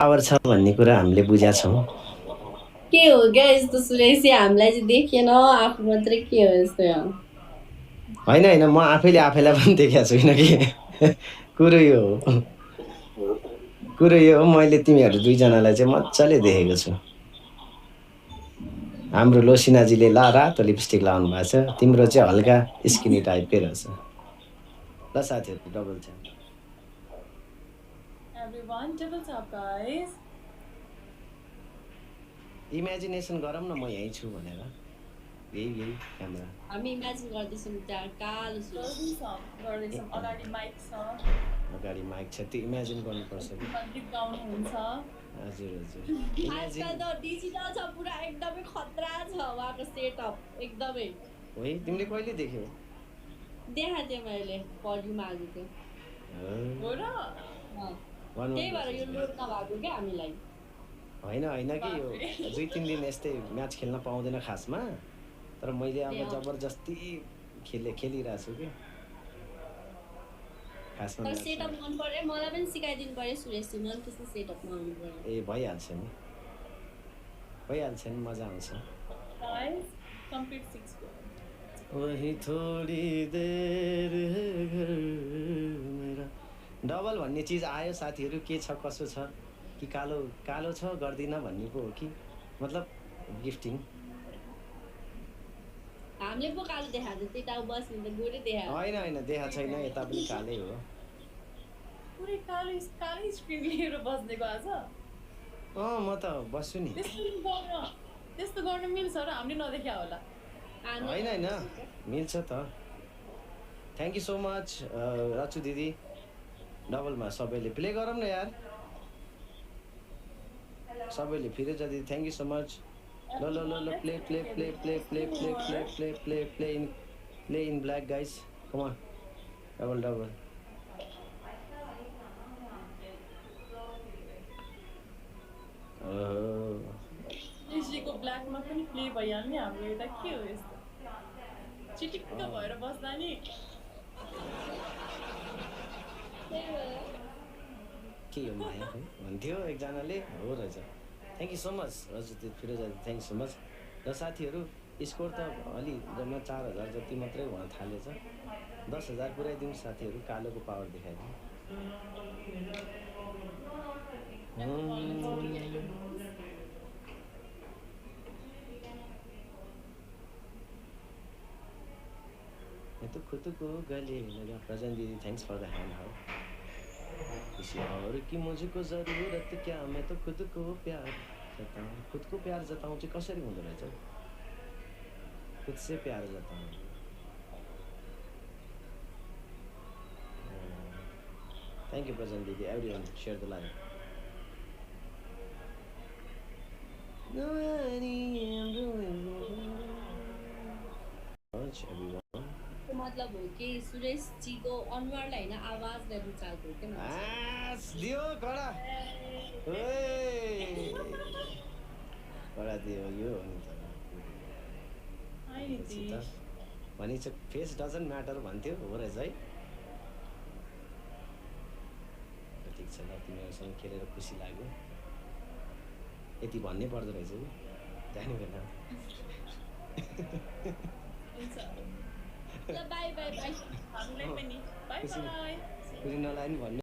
Power छ भन्ने कुरा हामीले बुझेका छौँ। के हो क्या यस्तो सुरेश, हामीलाई चाहिँ देखेन, आफू मात्रै के हो यस्तो? होइन होइन, म आफैले आफैलाई पनि देखेको छुइनँ कि। कुरो यो हो, मैले तिमीहरू दुईजनालाई चाहिँ मजाले देखेको छु। हाम्रो लोसिनाजीले रातो लिपस्टिक लाउनु भएको छ, तिम्रो चाहिँ हल्का स्किनी टाइपकै रहेछ। ल साथीहरू, डबल छ। Everyone, double tap, guys. Imagination गरौँ न म यहीँ छु भनेर। यही क्यामेरा हामी इमेजिन गर्दैछौँ त्यहाँ कालो छु। गर्दैछौँ, अगाडि माइक छ। अगाडि माइक छ, त्यो इमेजिन गर्नुपर्छ कि गीत गाउनुहुन्छ। हजुर हजुर। आजकल त डिजिटल छ पुरा, एकदमै खतरा छ उहाँको सेटअप एकदमै। है, तिमीले कहिले देख्यौ? देखा थिएँ मैले पढ्नुमा आएको थियो। हो र? त्यही भएर यो लोड नभएको क्या हामीलाई। होइन होइन कि यो 2-3 दिन यस्तै म्याच खेल्न पाउँदैन खासमा, तर मैले अब जबरजस्ती खेलिरहेको छु कि खासमा। तर सेटअप मन पर्यो, मलाई पनि सिकाइदिनु पर्यो सुरेशजी, मलाई पनि त्यस्तो सेटअपमा आउनु पर्यो। ए भइहाल्छ नि, मजा आउँछ। वही थोडी देर मेरा डबल भन्ने चिज आयो साथीहरू, के छ कसो छ कि कालो कालो छ गर्दिन भन्ने पो हो कि मतलब गिफ्टिङ? हामीले पो कालो देखाएको थियो, त्यता बस्ने त गोरै देखाएको। होइन होइन, देखाएको छैन, यता पनि कालै हो। पुरै कालो स्क्रिन लिएर बस्नेको आज? म त बस्छु नि। त्यस्तो गर्न मिल्छ र हामीले नदेख्या होला? होइन होइन, मिल्छ त। थ्याङ्क यू सो मच रचु दिदी। डबलमा सबैले प्ले गरौँ न यार, सबैले फिरोजा दिदी थ्याङ्क यू सो मच। ल ल ल ल, play play play play play play play play play play in black guys, come on, double double. को ब्ल्याकमा पनि प्ले भइहाल्ने हाम्रो यता के हो यस्तो चिटिक्क भएर बस्दा नि के हो माया है भन्थ्यो एकजनाले, हो रहेछ। थ्याङ्क यू सो मच हजुर फिरोजा, थ्याङ्क यू सो मच। र साथीहरू, स्कोर त अलि जम्मा 4000 जति मात्रै हुन थालेछ। 10,000 पुऱ्याइदिउँ साथीहरू, कालोको पावर देखाइदिउँ। खुद को गले लगा। प्रजन दीदी thanks for the hand how. किसी और की मुझको जरूरत क्या, मैं तो खुद को प्यार जताऊं। खुद को प्यार जताऊं चाहिँ कसरी हुँदो रहेछ? खुद से प्यार जताऊं। थैंक यू प्रजन दीदी, एवरीवन शेयर द लाइव। मतलब हो कि सुरेश जी को अनुहारलाई हैन आवाजलाई रुचाएको हो के दियो कडा कडा दियो यो हो नि त भनिन्छ फेस डजन्ट म्याटर भन्थ्यो, हो रहेछ है। ठिक छ ल, तिमीहरूसँग खेलेर खुसी लाग्यो, यति भन्नै पर्दो रहेछ कि जाने बेला। बाई बाई बाई, हामीलाई पनि बाई बाई। खुसी नलाग्ने भन्नु।